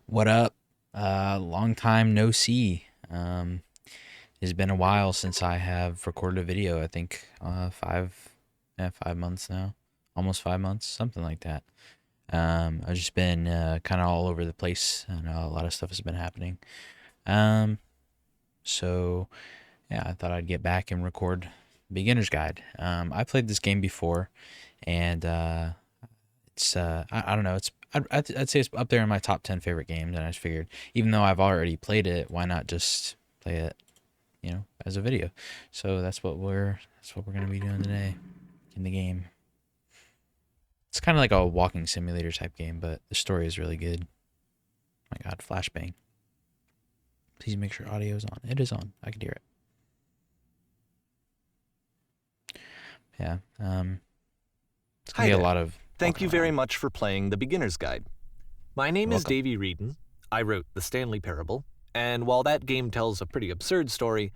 What up? Long time no see. It's been a while since I have recorded a video. I think 5 months now, almost 5 months, something like that. I've just been kind of all over the place, and a lot of stuff has been happening. Um, so yeah, I thought I'd get back and record Beginner's Guide. I played this game before, and it's I don't know, I'd say it's up there in my top 10 favorite games, and I just figured, even though I've already played it, why not just play it, as a video. So that's what we're gonna be doing today in the game. It's kind of like a walking simulator type game, but the story is really good. My God, flashbang. Please make sure audio is on. It is on. I can hear it. Yeah. It's gonna Hi be a there. lot of Thank you walking very around. much for playing The Beginner's Guide. My name You're is welcome. Davey Reedon. I wrote The Stanley Parable, and while that game tells a pretty absurd story,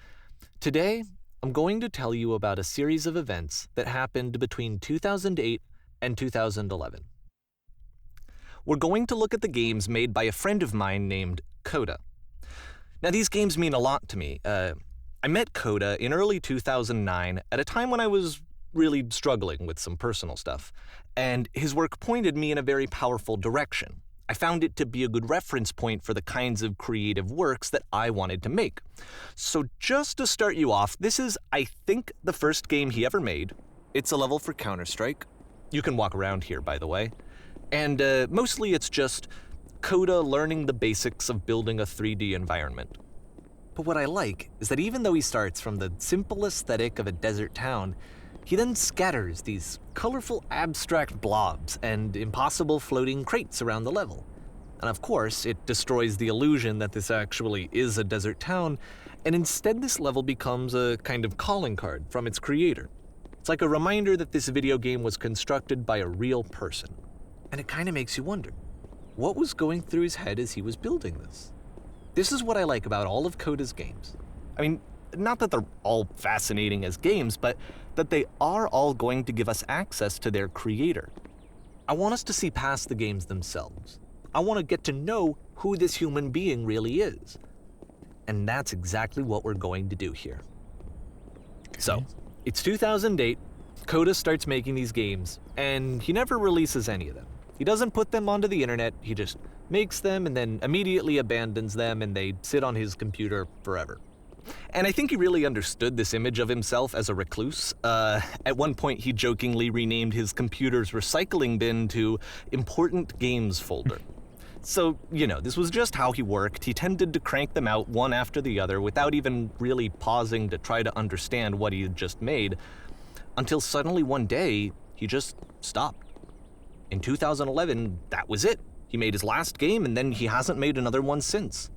today I'm going to tell you about a series of events that happened between 2008 and 2011. We're going to look at the games made by a friend of mine named Coda. Now, these games mean a lot to me. I met Coda in early 2009 at a time when I was really struggling with some personal stuff, and his work pointed me in a very powerful direction. I found it to be a good reference point for the kinds of creative works that I wanted to make. So just to start you off, this is, I think, the first game he ever made. It's a level for Counter-Strike. You can walk around here, by the way. And mostly it's just Coda learning the basics of building a 3D environment. But what I like is that even though he starts from the simple aesthetic of a desert town, he then scatters these colorful abstract blobs and impossible floating crates around the level. And of course, it destroys the illusion that this actually is a desert town, and instead this level becomes a kind of calling card from its creator. It's like a reminder that this video game was constructed by a real person. And it kind of makes you wonder, what was going through his head as he was building this? This is what I like about all of Coda's games. I mean, not that they're all fascinating as games, but that they are all going to give us access to their creator. I want us to see past the games themselves. I want to get to know who this human being really is. And that's exactly what we're going to do here. So, it's 2008, Coda starts making these games, and he never releases any of them. He doesn't put them onto the internet, he just makes them and then immediately abandons them, and they sit on his computer forever. And I think he really understood this image of himself as a recluse. At one point, he jokingly renamed his computer's recycling bin to Important Games Folder. So, this was just how he worked. He tended to crank them out one after the other without even really pausing to try to understand what he had just made, until suddenly one day, he just stopped. In 2011, that was it. He made his last game, and then he hasn't made another one since.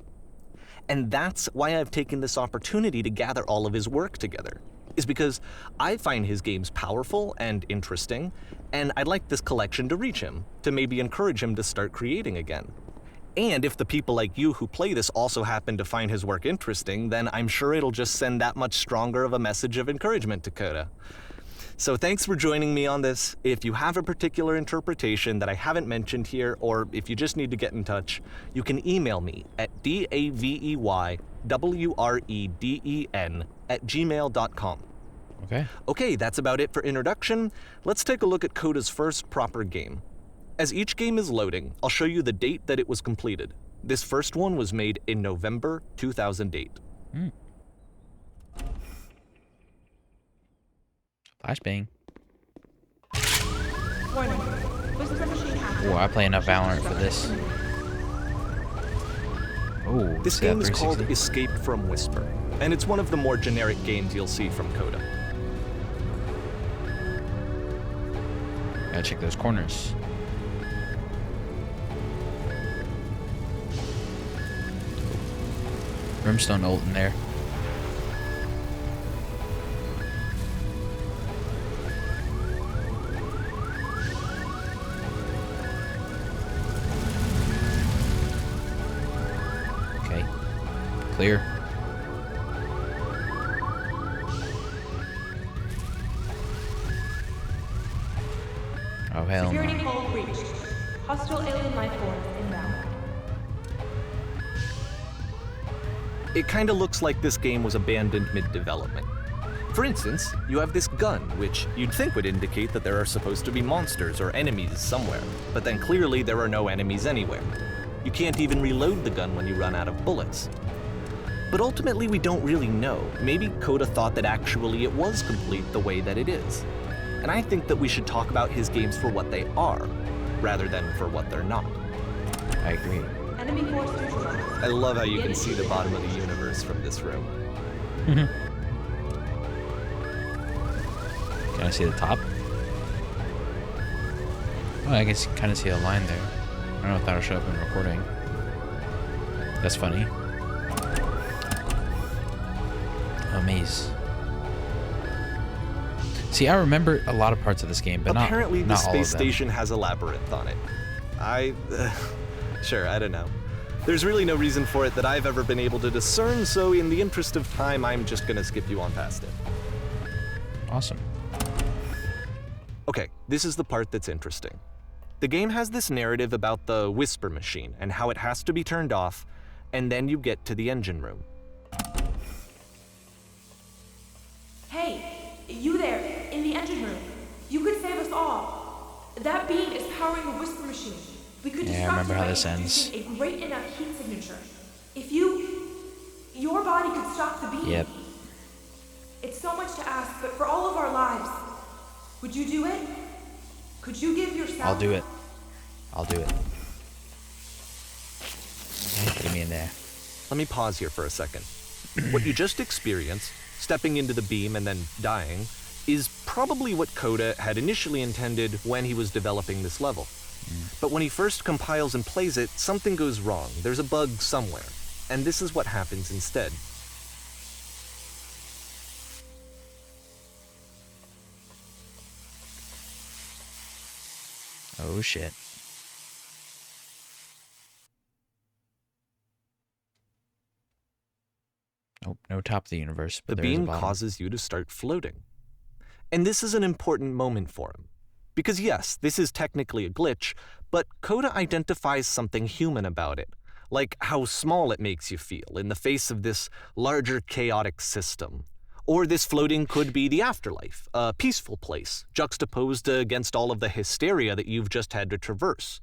And that's why I've taken this opportunity to gather all of his work together, is because I find his games powerful and interesting, and I'd like this collection to reach him, to maybe encourage him to start creating again. And if the people like you who play this also happen to find his work interesting, then I'm sure it'll just send that much stronger of a message of encouragement to Coda. So thanks for joining me on this. If you have a particular interpretation that I haven't mentioned here, or if you just need to get in touch, you can email me at daveywreden@gmail.com. Okay. Okay, that's about it for introduction. Let's take a look at Coda's first proper game. As each game is loading, I'll show you the date that it was completed. This first one was made in November 2008. Flashbang. Warning. Whisper machine active. Oh, I play enough Valorant for this. Oh, This game is called Escape from Whisper, and it's one of the more generic games you'll see from Coda. Gotta check those corners. Brimstone ult in there. Okay. Clear. Oh, hell no. Security code breached. Hostile alien life forms inbound. it kinda looks like this game was abandoned mid-development. For instance, you have this gun, which you'd think would indicate that there are supposed to be monsters or enemies somewhere, but then clearly there are no enemies anywhere. You can't even reload the gun when you run out of bullets. But ultimately we don't really know. Maybe Coda thought that actually it was complete the way that it is. And I think that we should talk about his games for what they are, rather than for what they're not. I agree. Enemy force neutralized. I love how you can see the bottom of the universe from this room. Can I see the top? Oh, I can kind of see a line there. I don't know if that'll show up in recording. That's funny. A maze. See, I remember a lot of parts of this game, but Apparently not the all of space them. station has a labyrinth on it. Sure, I don't know. There's really no reason for it that I've ever been able to discern, so in the interest of time, I'm just gonna skip you on past it. Awesome. Okay, this is the part that's interesting. The game has this narrative about the whisper machine and how it has to be turned off, and then you get to the engine room. Hey, you there, in the engine room. You could save us all. That beam is powering the whisper machine. We could Yeah, I disrupt remember it how by this introducing a great enough heat signature. If your body could stop the beam. Yep. It's so much to ask, but for all of our lives, would you do it? Could you give yourself? I'll do it. I'll do it. Okay, get me in there. Let me pause here for a second. What you just experienced, stepping into the beam and then dying, is probably what Coda had initially intended when he was developing this level. But when he first compiles and plays it, something goes wrong. There's a bug somewhere. And this is what happens instead. Oh shit. Nope, no top of the universe, The but there is a beam bottom. causes you to start floating. And this is an important moment for him. Because yes, this is technically a glitch, but Coda identifies something human about it, like how small it makes you feel in the face of this larger chaotic system. Or this floating could be the afterlife, a peaceful place, juxtaposed against all of the hysteria that you've just had to traverse.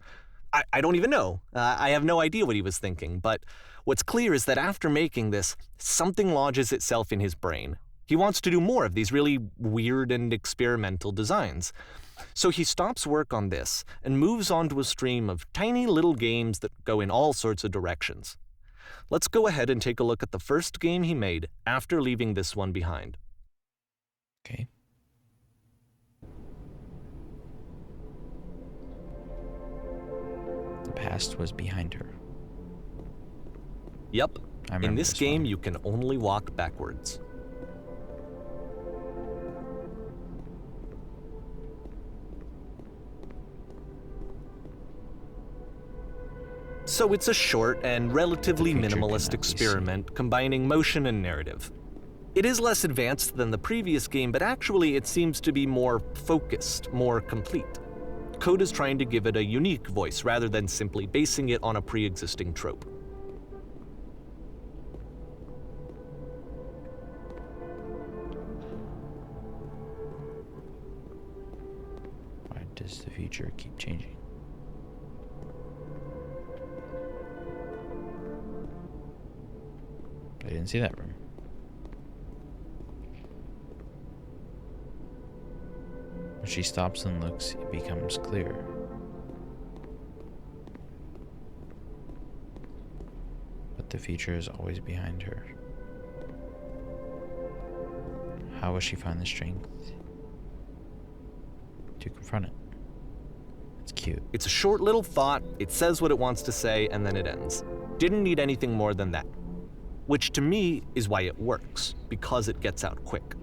I don't even know. I have no idea what he was thinking, but what's clear is that after making this, something lodges itself in his brain. He wants to do more of these really weird and experimental designs. So he stops work on this and moves on to a stream of tiny little games that go in all sorts of directions. Let's go ahead and take a look at the first game he made after leaving this one behind. Okay. The past was behind her. Yep, I in remember this this game one. you can only walk backwards. So it's a short and relatively The future minimalist cannot be seen. experiment combining motion and narrative. It is less advanced than the previous game, but actually it seems to be more focused, more complete. Coda's trying to give it a unique voice rather than simply basing it on a pre-existing trope. Why does the future keep changing? I didn't see that room. When she stops and looks, it becomes clear. But the future is always behind her. How will she find the strength to confront it? It's cute. It's a short little thought, it says what it wants to say, and then it ends. Didn't need anything more than that. Which to me is why it works, because it gets out quick.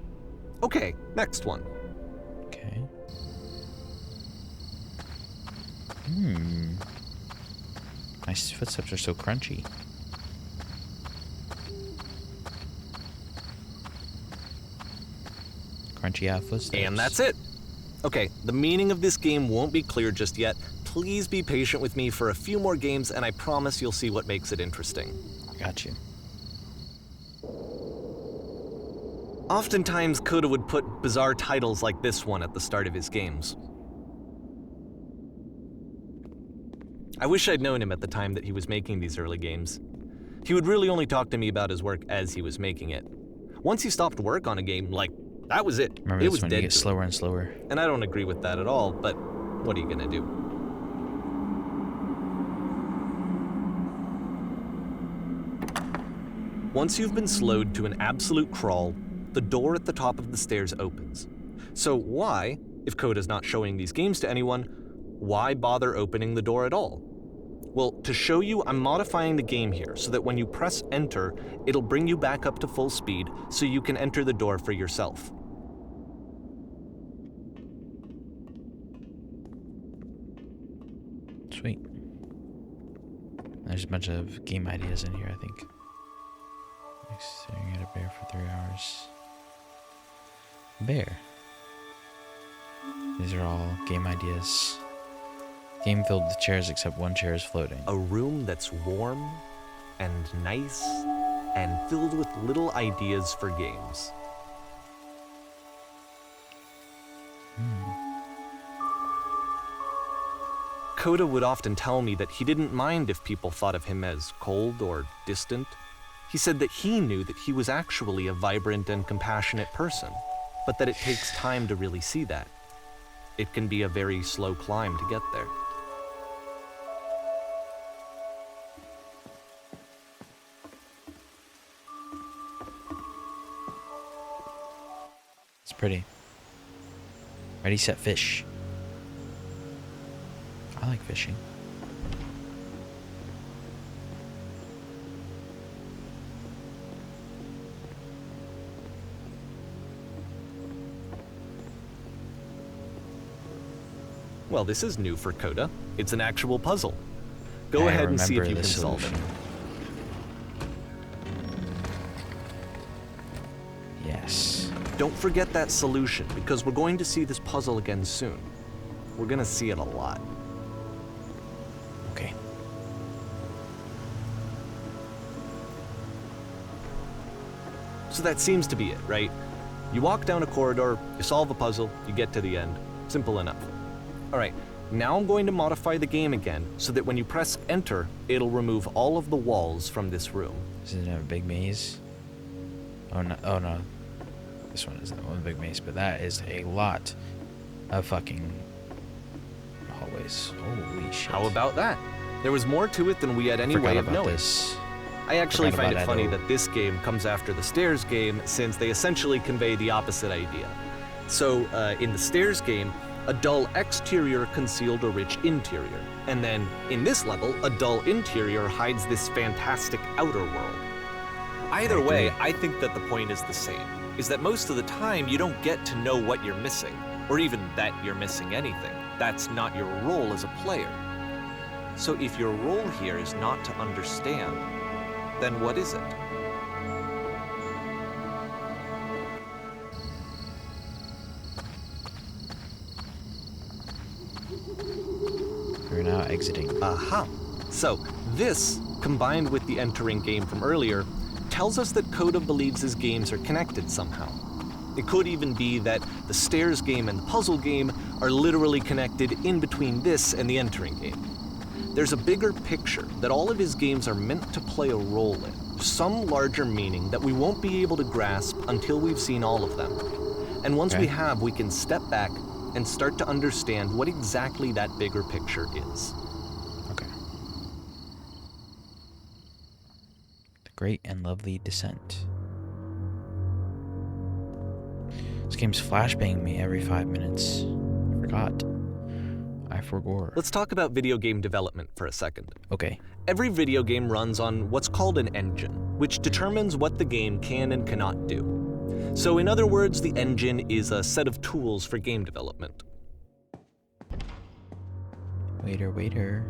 Okay, next one. Okay. My footsteps are so crunchy. Crunchy out footsteps. And that's it. Okay, the meaning of this game won't be clear just yet. Please be patient with me for a few more games, and I promise you'll see what makes it interesting. Got you. Oftentimes, Coda would put bizarre titles like this one at the start of his games. I wish I'd known him at the time that he was making these early games. He would really only talk to me about his work as he was making it. Once he stopped work on a game, like, that was it. Remember, it this was one dead. you get slower and slower. And I don't agree with that at all, but what are you gonna do? Once you've been slowed to an absolute crawl, the door at the top of the stairs opens. So why, if Coda's not showing these games to anyone, why bother opening the door at all? Well, to show you, I'm modifying the game here so that when you press enter, it'll bring you back up to full speed so you can enter the door for yourself. Sweet. There's a bunch of game ideas in here, I think. Like staring at a bear for 3 hours. Bear. These are all game ideas. Game filled with chairs except one chair is floating. A room that's warm and nice and filled with little ideas for games. Coda would often tell me that he didn't mind if people thought of him as cold or distant. He said that he knew that he was actually a vibrant and compassionate person, but that it takes time to really see that. It can be a very slow climb to get there. It's pretty. Ready, set, fish. I like fishing. Well, this is new for Coda. It's an actual puzzle. Go I ahead and see if remember you the can solve it. solution. Yes. Don't forget that solution, because we're going to see this puzzle again soon. We're gonna see it a lot. Okay. So that seems to be it, right? You walk down a corridor, you solve a puzzle, you get to the end. Simple enough. All right, now I'm going to modify the game again so that when you press enter, it'll remove all of the walls from this room. Isn't it a big maze? Oh no, oh no. This one isn't one big maze, but that is a lot of fucking hallways. Holy shit. How about that? There was more to it than we had any Forgot way of about knowing. this. I actually Forgot find about it funny Edo. that this game comes after the Stairs game since they essentially convey the opposite idea. So, in the Stairs game, a dull exterior concealed a rich interior. And then, in this level, a dull interior hides this fantastic outer world. Either way, I think that the point is the same, is that most of the time you don't get to know what you're missing, or even that you're missing anything. That's not your role as a player. So if your role here is not to understand, then what is it? We're now exiting. Aha! So, this, combined with the entering game from earlier, tells us that Coda believes his games are connected somehow. It could even be that the Stairs game and the puzzle game are literally connected in between this and the entering game. There's a bigger picture that all of his games are meant to play a role in, some larger meaning that we won't be able to grasp until we've seen all of them. And once we have, we can step back and start to understand what exactly that bigger picture is. Okay. The Great and Lovely Descent. This game's flashbanging me every 5 minutes. I forgot. I forgot. Let's talk about video game development for a second. Okay. Every video game runs on what's called an engine, which determines what the game can and cannot do. So in other words, the engine is a set of tools for game development. Waiter, waiter.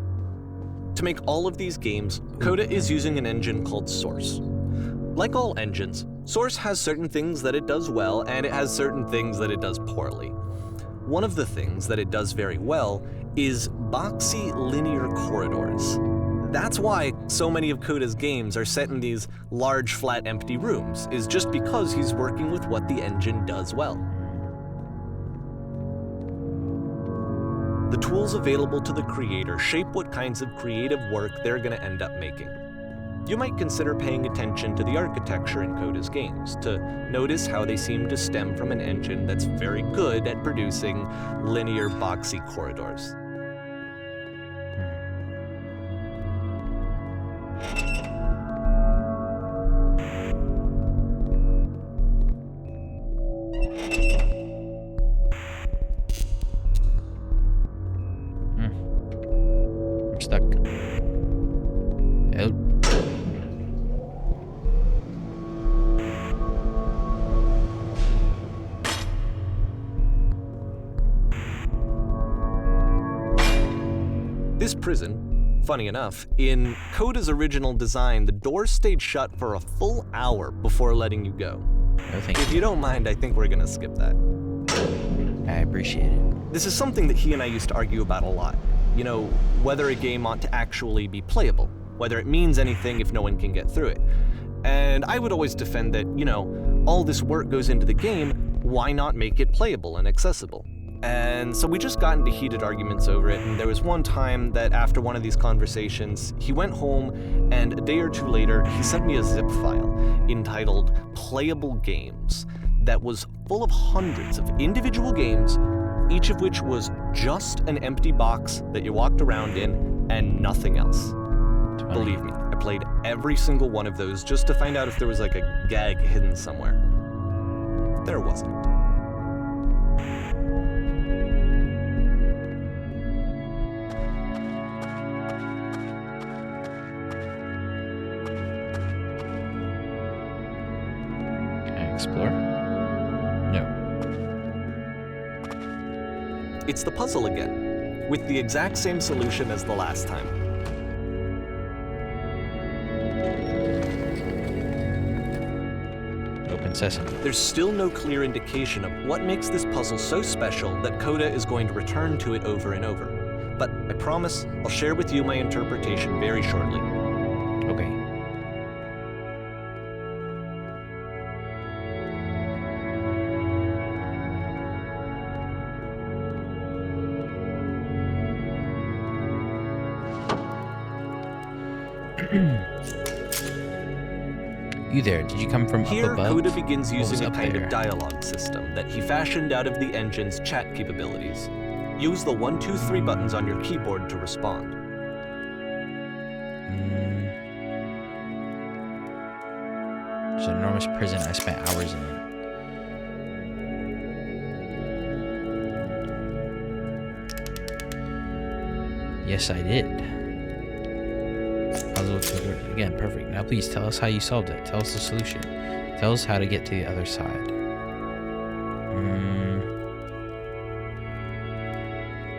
To make all of these games, Coda is using an engine called Source. Like all engines, Source has certain things that it does well, and it has certain things that it does poorly. One of the things that it does very well is boxy linear corridors. That's why so many of Coda's games are set in these large, flat, empty rooms, is just because he's working with what the engine does well. The tools available to the creator shape what kinds of creative work they're going to end up making. You might consider paying attention to the architecture in Coda's games, to notice how they seem to stem from an engine that's very good at producing linear, boxy corridors. I'm stuck. Help. This prison, funny enough, in Coda's original design, the doors stayed shut for a full hour before letting you go. No, thank If you. you don't mind, I think we're gonna skip that. I appreciate it. This is something that he and I used to argue about a lot. You know, whether a game ought to actually be playable, whether it means anything if no one can get through it. And I would always defend that, all this work goes into the game, why not make it playable and accessible? And so we just got into heated arguments over it, and there was one time that after one of these conversations, he went home, and a day or two later, he sent me a zip file entitled Playable Games that was full of hundreds of individual games, each of which was just an empty box that you walked around in and nothing else. Believe me, I played every single one of those just to find out if there was like a gag hidden somewhere. There wasn't. Explore? No. It's the puzzle again, with the exact same solution as the last time. Open sesame. There's still no clear indication of what makes this puzzle so special that Coda is going to return to it over and over. But I promise I'll share with you my interpretation very shortly. Okay. You there? Did you come from Here, up above? Coda begins What was using a up kind there? of dialogue system that he fashioned out of the engine's chat capabilities. Use the 1, 2, 3 buttons on your keyboard to respond. It's an enormous prison. I spent hours in it. Yes, I did. Puzzle to again, perfect. Now please tell us how you solved it. Tell us the solution. Tell us how to get to the other side.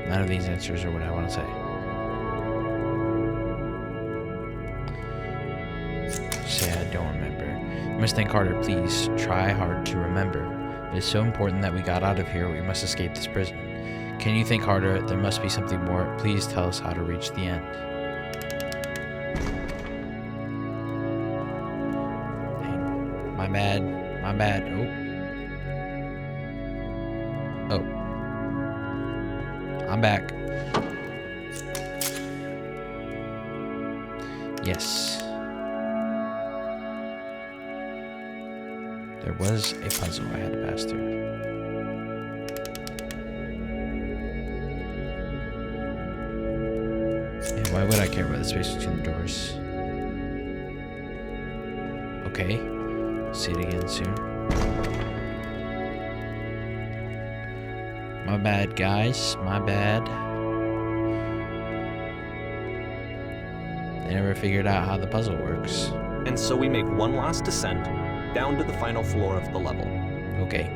None of these answers are what I want to say. Say I don't remember. You must think harder, please. Try hard to remember. It is so important that we got out of here. We must escape this prison. Can you think harder? There must be something more. Please tell us how to reach the end. Dang. My bad. My bad. Oh. I'm back. Yes. There was a puzzle I had to pass through. And why would I care about the space between the doors? Okay. See it again soon. My bad, guys. My bad. They never figured out how the puzzle works. And so we make one last descent down to the final floor of the level. Okay.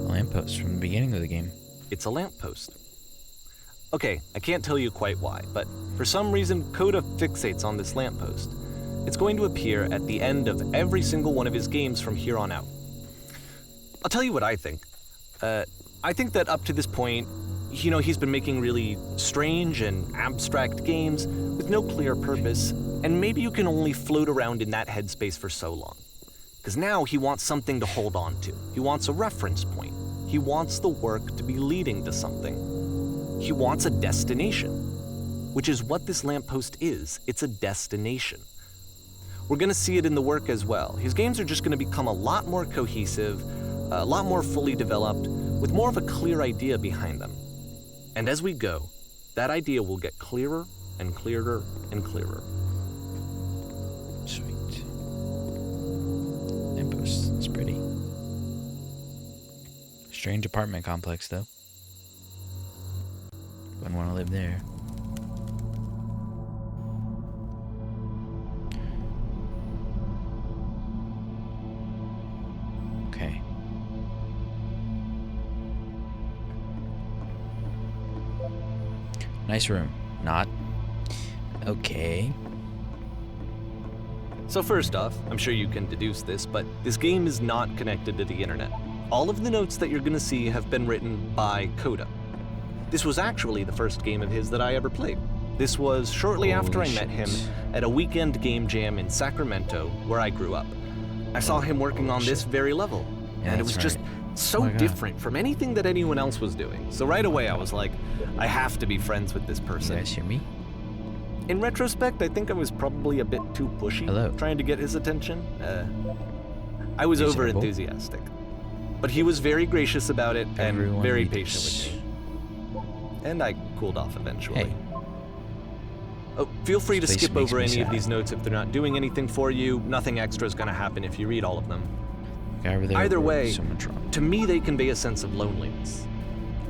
Lamppost from the beginning of the game. It's a lamppost. Okay, I can't tell you quite why, but for some reason, Coda fixates on this lamppost. It's going to appear at the end of every single one of his games from here on out. I'll tell you what I think. I think that up to this point, he's been making really strange and abstract games with no clear purpose, and maybe you can only float around in that headspace for so long. Because now he wants something to hold on to. He wants a reference point. He wants the work to be leading to something. He wants a destination, which is what this lamppost is. It's a destination. We're going to see it in the work as well. His games are just going to become a lot more cohesive, a lot more fully developed, with more of a clear idea behind them. And as we go, that idea will get clearer and clearer and clearer. Sweet. Lamppost. It's pretty. Strange apartment complex, though. Wouldn't want to live there. Okay. Nice room. Not. Okay. So first off, I'm sure you can deduce this, but this game is not connected to the internet. All of the notes that you're gonna see have been written by Coda. This was actually the first game of his that I ever played. This was shortly after I met him at a weekend game jam in Sacramento, where I grew up. I saw him working on this very level, Yeah, and it was that's just right. so Oh my God. different from anything that anyone else was doing. So right away I was like, I have to be friends with this You person. guys hear me? In retrospect, I think I was probably a bit too pushy, Hello. trying to get his attention. I was over Reasonable. enthusiastic. But he was very gracious about it and Everyone very needs- patient with me. And I cooled off eventually. Hey. Oh, feel free to This place skip makes over me any of sad. these notes if they're not doing anything for you. Nothing extra is going to happen if you read all of them. Guy over there Either wrote way, so much wrong. To me, they convey a sense of loneliness.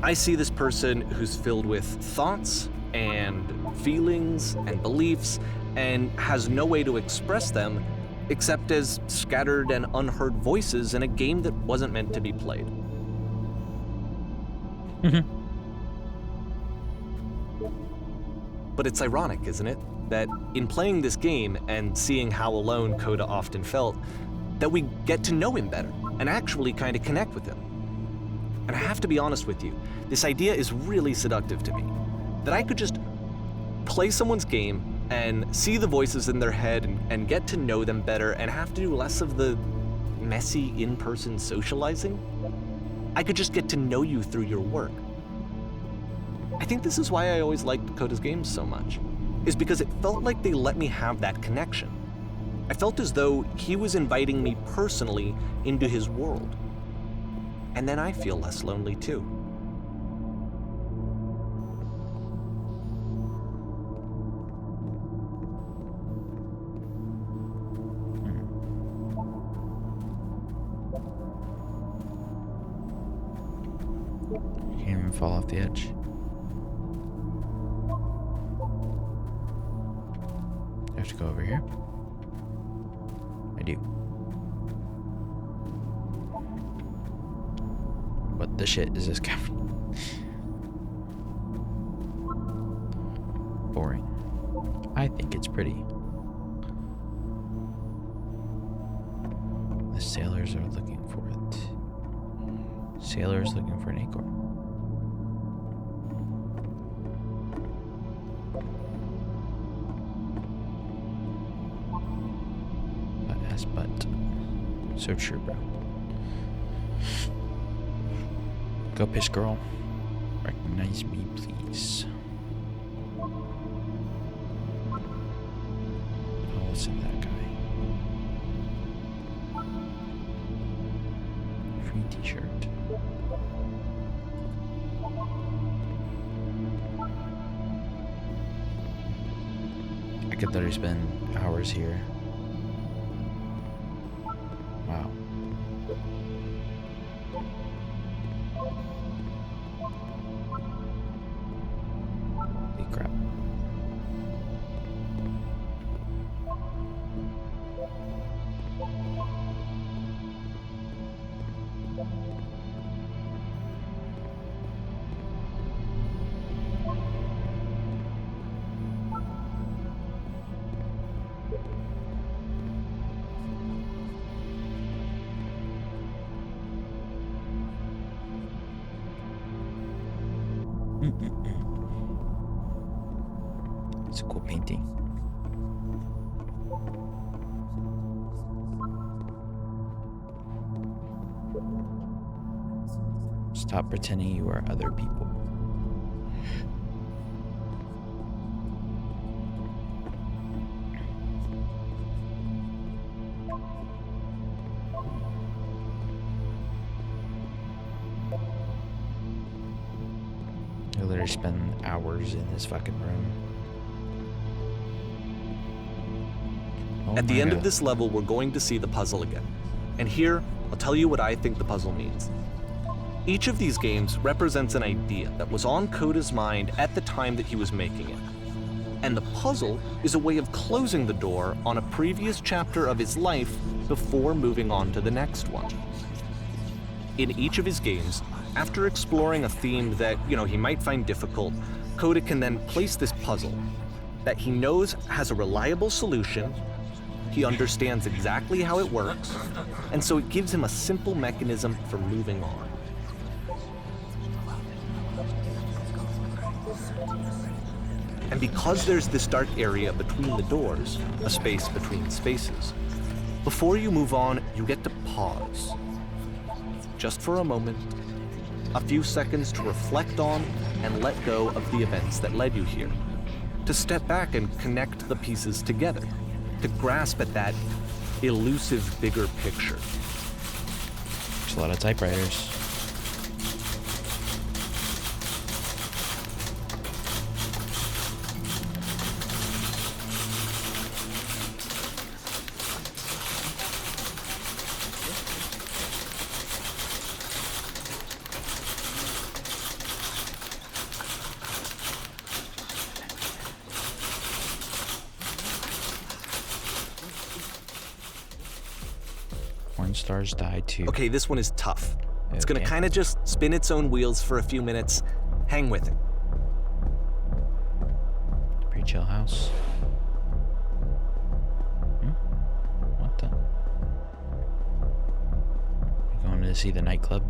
I see this person who's filled with thoughts and feelings and beliefs and has no way to express them except as scattered and unheard voices in a game that wasn't meant to be played. But it's ironic, isn't it? That in playing this game and seeing how alone Coda often felt, that we get to know him better and actually kind of connect with him. And I have to be honest with you, this idea is really seductive to me. That I could just play someone's game and see the voices in their head and get to know them better and have to do less of the messy in-person socializing. I could just get to know you through your work. I think this is why I always liked Coda's games so much, is because it felt like they let me have that connection. I felt as though he was inviting me personally into his world. And then I feel less lonely too. Can't even fall off the edge. I have to go over here. I do. What the shit is this cavern? Boring. I think it's pretty. The sailors are looking for it. Sailors looking for an acorn. But so true, bro. Go piss, girl. Recognize me, please. Oh, listen to that guy. Free t-shirt. I could literally spend hours here. Wow. Holy crap. It's a cool painting. Stop pretending you are other people. I literally spend hours in this fucking room. Oh At the my end of God. this level, we're going to see the puzzle again. And here, I'll tell you what I think the puzzle means. Each of these games represents an idea that was on Coda's mind at the time that he was making it. And the puzzle is a way of closing the door on a previous chapter of his life before moving on to the next one. In each of his games, after exploring a theme that, he might find difficult, Coda can then place this puzzle that he knows has a reliable solution, he understands exactly how it works, and so it gives him a simple mechanism for moving on. And because there's this dark area between the doors, a space between spaces, before you move on, you get to pause. Just for a moment, a few seconds to reflect on and let go of the events that led you here. To step back and connect the pieces together. To grasp at that elusive bigger picture. There's a lot of typewriters. Porn stars die too. Okay, this one is tough. It's gonna Okay. kind of just spin its own wheels for a few minutes. Hang with it. Pretty chill house. What the? You going to see the nightclub?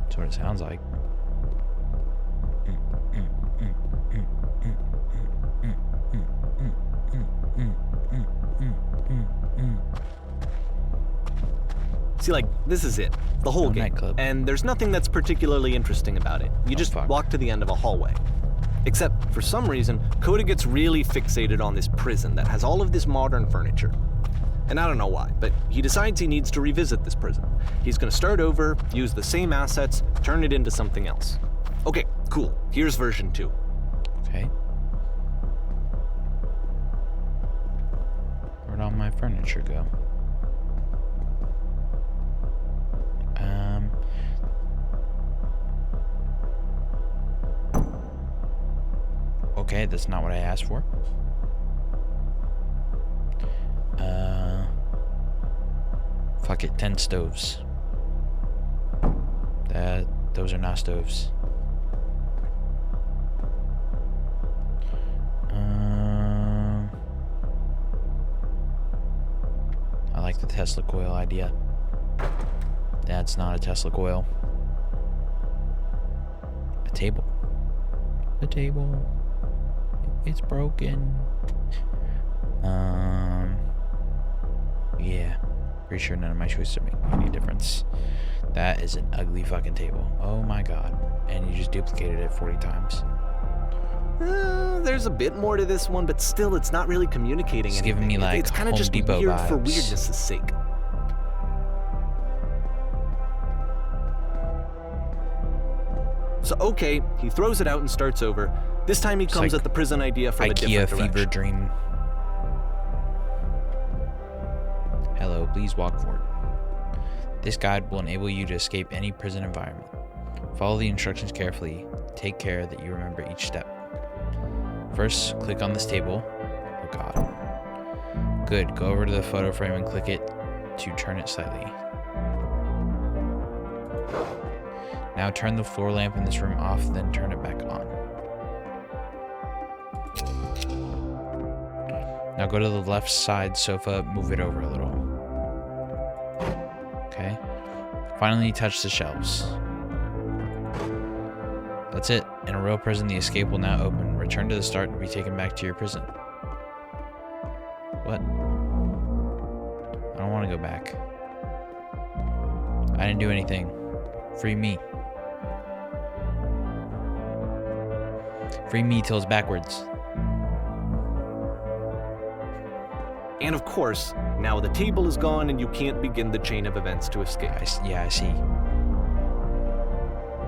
That's what it sounds like. See, this is it. The whole Oh, game. nightclub. And there's nothing that's particularly interesting about it. You just fuck. walk to the end of a hallway. Except, for some reason, Coda gets really fixated on this prison that has all of this modern furniture. And I don't know why, but he decides he needs to revisit this prison. He's gonna start over, use the same assets, turn it into something else. Okay, cool. Here's version 2. Okay. Where'd all my furniture go? Okay, that's not what I asked for. Fuck it, 10 stoves. Those are not stoves. I like the Tesla coil idea. That's not a Tesla coil. A table. A table. It's broken. Yeah. Pretty sure none of my choices are making any difference. That is an ugly fucking table. Oh my god. And you just duplicated it 40 times. There's a bit more to this one, but still, it's not really communicating It's anything. giving me, like, it's kind of Home just Depot weird for vibes. weirdness' sake. So, okay, he throws it out and starts over. This time he comes like at the prison idea from a IKEA different fever direction. dream. Hello, please walk forward. This guide will enable you to escape any prison environment. Follow the instructions carefully. Take care that you remember each step. First, click on this table. Oh god. Good, go over to the photo frame and click it to turn it slightly. Now turn the floor lamp in this room off, then turn it back on. Now go to the left side sofa, move it over a little. Okay. Finally touch the shelves. That's it. In a real prison, the escape will now open. Return to the start and be taken back to your prison. What? I don't want to go back. I didn't do anything. Free me. Free me till it's backwards. And of course, now the table is gone and you can't begin the chain of events to escape. Yeah, I see.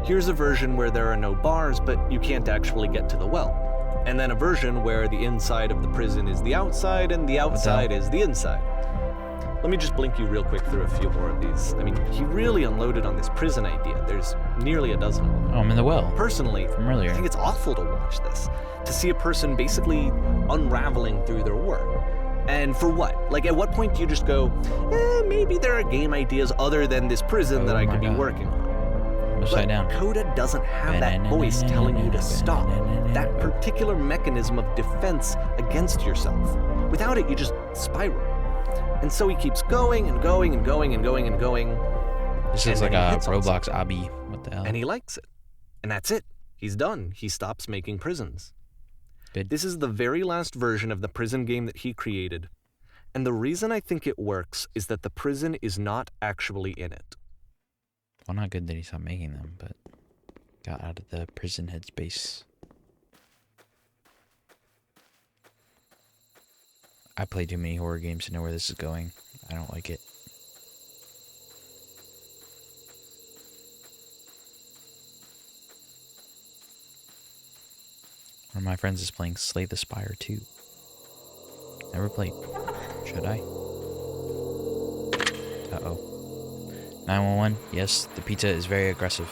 Here's a version where there are no bars, but you can't actually get to the well. And then a version where the inside of the prison is the outside and the outside is the inside. Let me just blink you real quick through a few more of these. I mean, he really unloaded on this prison idea. There's nearly a dozen of them. Oh, I'm in the well. Personally, From earlier. I think it's awful to watch this, to see a person basically unraveling through their work. And for what? Like, at what point do you just go, maybe there are game ideas other than this prison that I could be working on? Upside But down. Coda doesn't have that voice telling you to stop, that particular mechanism of defense against yourself. Without it, you just spiral. And so he keeps going and going and going and going and going. This looks like a Roblox obby. What the hell? And he likes it. And that's it. He's done. He stops making prisons. Good. This is the very last version of the prison game that he created. And the reason I think it works is that the prison is not actually in it. Well, not good that he stopped making them, but got out of the prison headspace. I play too many horror games to know where this is going. I don't like it. One of my friends is playing Slay the Spire 2. Never played. Should I? Uh-oh. 911. Yes, the pizza is very aggressive.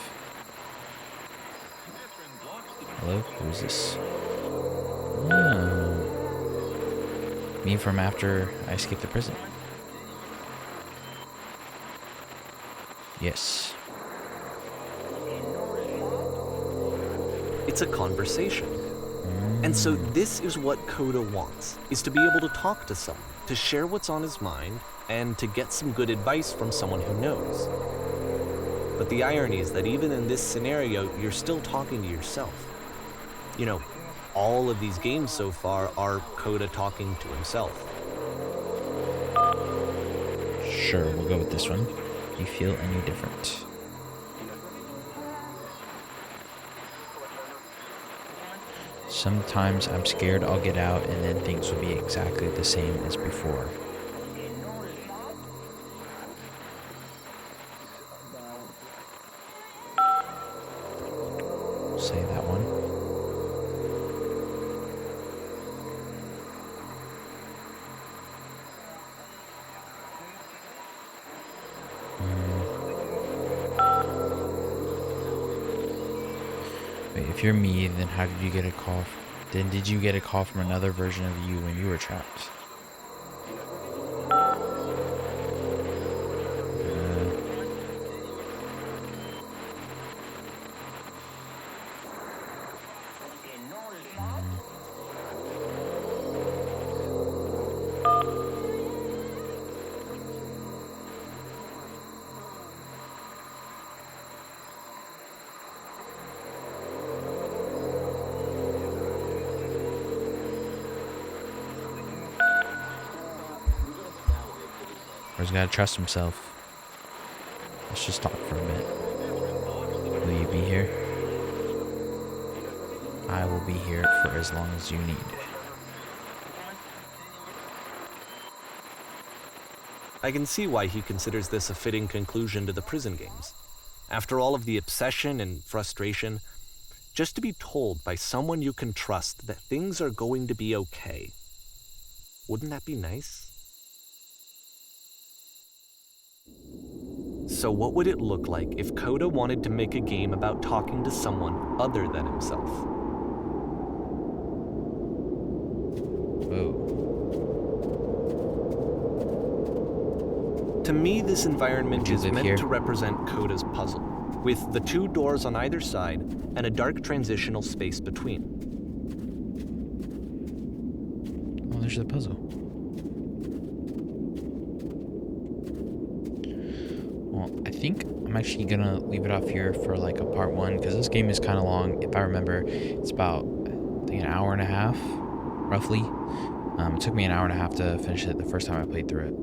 Hello? Who is this? Oh. Me from after I escaped the prison. Yes. It's a conversation. And so this is what Coda wants, is to be able to talk to someone, to share what's on his mind, and to get some good advice from someone who knows. But the irony is that even in this scenario, you're still talking to yourself. You know, all of these games so far are Coda talking to himself. Sure, we'll go with this one. Do you feel any different? Sometimes I'm scared I'll get out and then things will be exactly the same as before. Say that one. Wait, if you're me, then how did you get a call? Then did you get a call from another version of you when you were trapped? He's gotta trust himself. Let's just talk for a bit. Will you be here? I will be here for as long as you need. I can see why he considers this a fitting conclusion to the prison games. After all of the obsession and frustration, just to be told by someone you can trust that things are going to be okay. Wouldn't that be nice? So what would it look like if Coda wanted to make a game about talking to someone other than himself? Whoa. To me, this environment is meant here? to represent Coda's puzzle, with the two doors on either side and a dark transitional space between. Oh, there's the puzzle. Well, I think I'm actually gonna leave it off here for like a part one, because this game is kind of long. If I remember, it's about, I think, an hour and a half, roughly. It took me an hour and a half to finish it the first time I played through it.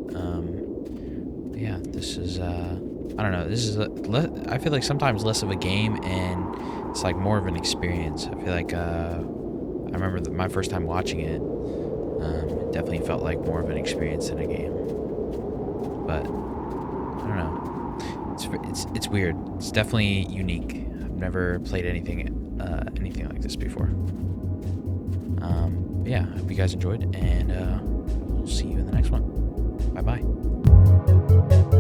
But yeah, this is I don't know. This is I feel like sometimes less of a game, and it's like more of an experience. I feel like I remember my first time watching it. It definitely felt like more of an experience than a game. But I don't know. It's weird. It's definitely unique. I've never played anything like this before. But yeah, I hope you guys enjoyed, and we'll see you in the next one. Bye bye.